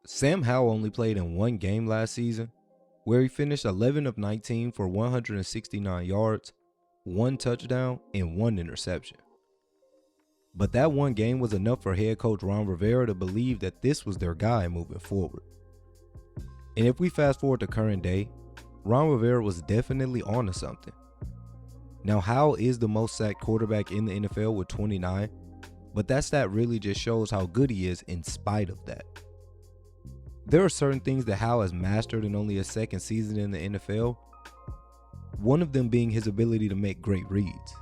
Sam Howell only played in one game last season, where he finished 11 of 19 for 169 yards, one touchdown, and one interception. But that one game was enough for head coach Ron Rivera to believe that this was their guy moving forward. And if we fast forward to current day, Ron Rivera was definitely onto something. Now, Howell is the most sacked quarterback in the NFL with 29, but that stat really just shows how good he is in spite of that. There are certain things that Howell has mastered in only his second season in the NFL, one of them being his ability to make great reads.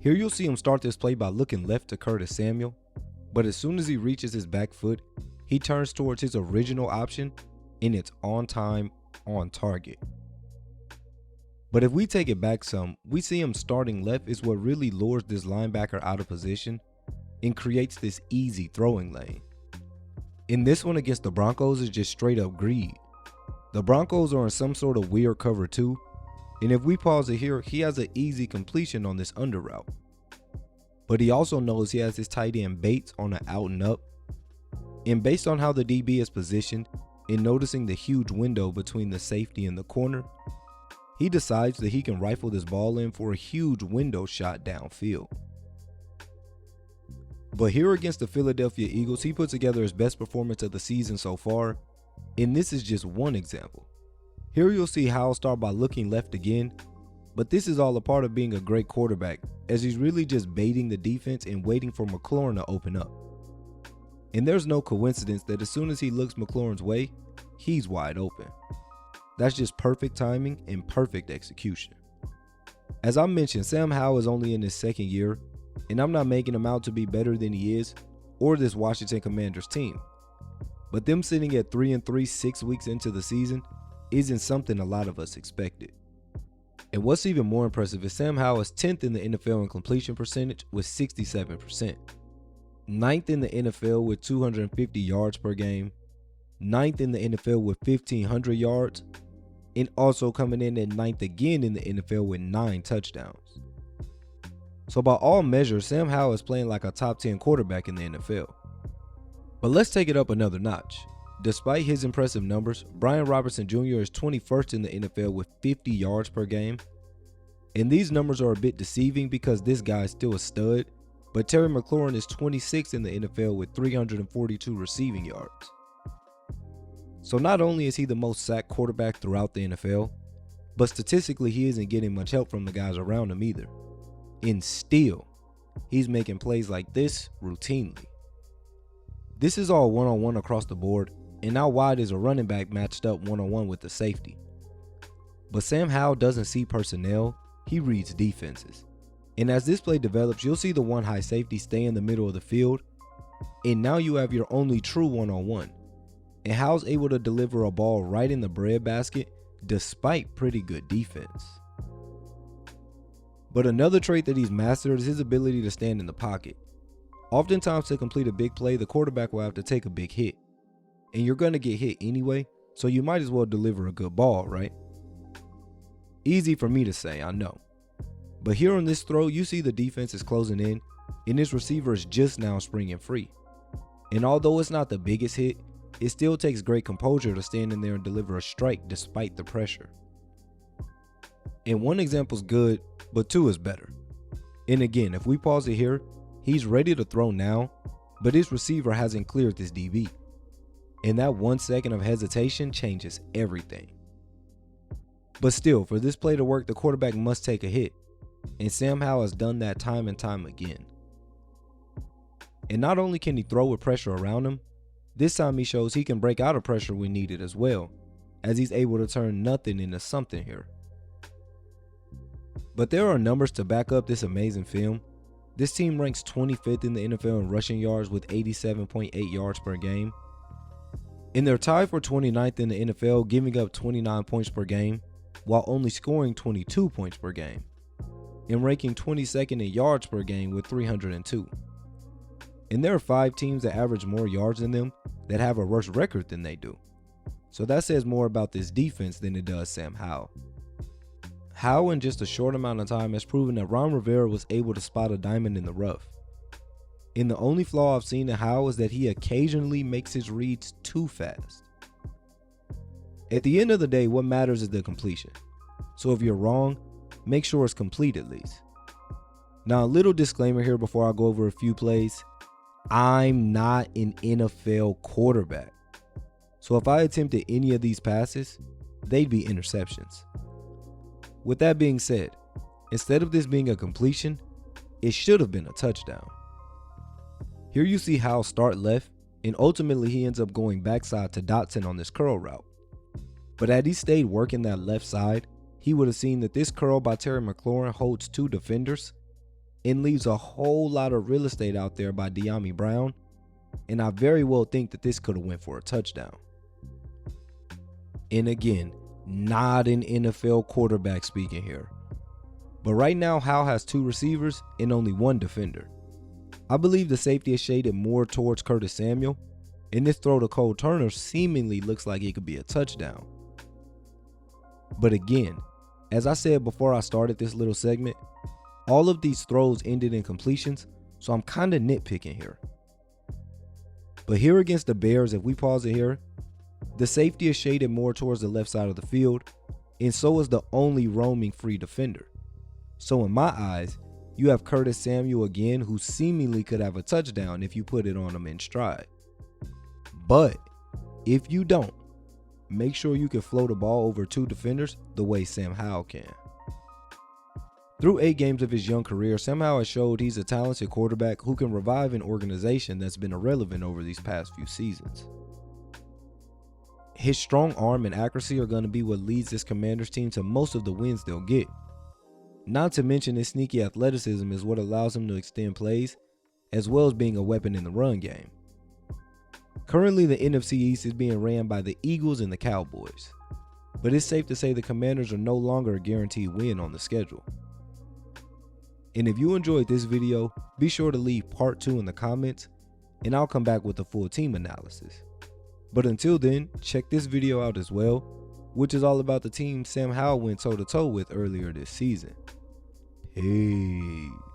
Here you'll see him start this play by looking left to Curtis Samuel, but as soon as he reaches his back foot, he turns towards his original option, and it's on time, on target. But if we take it back some, we see him starting left is what really lures this linebacker out of position and creates this easy throwing lane. In this one against the Broncos is just straight up greed. The Broncos are in some sort of weird cover too, and if we pause it here, he has an easy completion on this under route. But he also knows he has his tight end Bates on an out and up, and based on how the DB is positioned and noticing the huge window between the safety and the corner, he decides that he can rifle this ball in for a huge window shot downfield. But here against the Philadelphia Eagles, he put together his best performance of the season so far, and this is just one example. Here you'll see Howell start by looking left again, but this is all a part of being a great quarterback, as he's really just baiting the defense and waiting for McLaurin to open up. And there's no coincidence that as soon as he looks McLaurin's way, he's wide open. That's just perfect timing and perfect execution. As I mentioned, Sam Howell is only in his second year, and I'm not making him out to be better than he is, or this Washington Commanders team. But them sitting at 3-3 6 weeks into the season isn't something a lot of us expected. And what's even more impressive is Sam Howell is 10th in the NFL in completion percentage with 67%. 9th in the NFL with 250 yards per game. 9th in the NFL with 1,500 yards. And also coming in at 9th again in the NFL with 9 touchdowns. So by all measures, Sam Howell is playing like a top 10 quarterback in the NFL. But let's take it up another notch. Despite his impressive numbers, Brian Robertson Jr. is 21st in the NFL with 50 yards per game. And these numbers are a bit deceiving because this guy is still a stud, but Terry McLaurin is 26th in the NFL with 342 receiving yards. So not only is he the most sacked quarterback throughout the NFL, but statistically he isn't getting much help from the guys around him either. And still, he's making plays like this routinely. This is all one-on-one across the board, and now wide is a running back matched up one-on-one with the safety. But Sam Howell doesn't see personnel, he reads defenses. And as this play develops, you'll see the one high safety stay in the middle of the field, and now you have your only true one-on-one. And Howell's able to deliver a ball right in the breadbasket despite pretty good defense. But another trait that he's mastered is his ability to stand in the pocket. Oftentimes to complete a big play, the quarterback will have to take a big hit. And you're going to get hit anyway, so you might as well deliver a good ball, right? Easy for me to say, I know. But here on this throw, you see the defense is closing in, and this receiver is just now springing free. And although it's not the biggest hit, it still takes great composure to stand in there and deliver a strike despite the pressure. And one example's good, but two is better. And again, if we pause it here, he's ready to throw now, but his receiver hasn't cleared this DB. And that 1 second of hesitation changes everything. But still, for this play to work, the quarterback must take a hit. And Sam Howell has done that time and time again. And not only can he throw with pressure around him, this time he shows he can break out of pressure when needed as well, as he's able to turn nothing into something here. But there are numbers to back up this amazing film. This team ranks 25th in the NFL in rushing yards with 87.8 yards per game. And they're tied for 29th in the NFL, giving up 29 points per game, while only scoring 22 points per game, and ranking 22nd in yards per game with 302. And there are 5 teams that average more yards than them that have a worse record than they do. So that says more about this defense than it does Sam Howell. Howell, in just a short amount of time, has proven that Ron Rivera was able to spot a diamond in the rough. And the only flaw I've seen in Howell is that he occasionally makes his reads too fast. At the end of the day, what matters is the completion. So if you're wrong, make sure it's complete at least. Now, a little disclaimer here before I go over a few plays. I'm not an NFL quarterback. So if I attempted any of these passes, they'd be interceptions. With that being said, instead of this being a completion, it should have been a touchdown. Here you see Howell start left, and ultimately he ends up going backside to Dotson on this curl route. But had he stayed working that left side, he would have seen that this curl by Terry McLaurin holds two defenders and leaves a whole lot of real estate out there by De'Ami Brown, and I very well think that this could have went for a touchdown. And again, not an NFL quarterback speaking here. But right now, Howell has two receivers and only one defender. I believe the safety is shaded more towards Curtis Samuel, and this throw to Cole Turner seemingly looks like it could be a touchdown. But again, as I said before I started this little segment, all of these throws ended in completions, so I'm kind of nitpicking here. But here against the Bears, if we pause it here, the safety is shaded more towards the left side of the field, and so is the only roaming free defender. So in my eyes, you have Curtis Samuel again, who seemingly could have a touchdown if you put it on him in stride. But if you don't, make sure you can float a ball over two defenders the way Sam Howell can. Through 8 games of his young career, Sam Howell has showed he's a talented quarterback who can revive an organization that's been irrelevant over these past few seasons. His strong arm and accuracy are going to be what leads this Commanders team to most of the wins they'll get. Not to mention his sneaky athleticism is what allows him to extend plays, as well as being a weapon in the run game. Currently, the NFC East is being ran by the Eagles and the Cowboys, but it's safe to say the Commanders are no longer a guaranteed win on the schedule. And if you enjoyed this video, be sure to leave part 2 in the comments, and I'll come back with a full team analysis. But until then, check this video out as well, which is all about the team Sam Howell went toe-to-toe with earlier this season. Peace.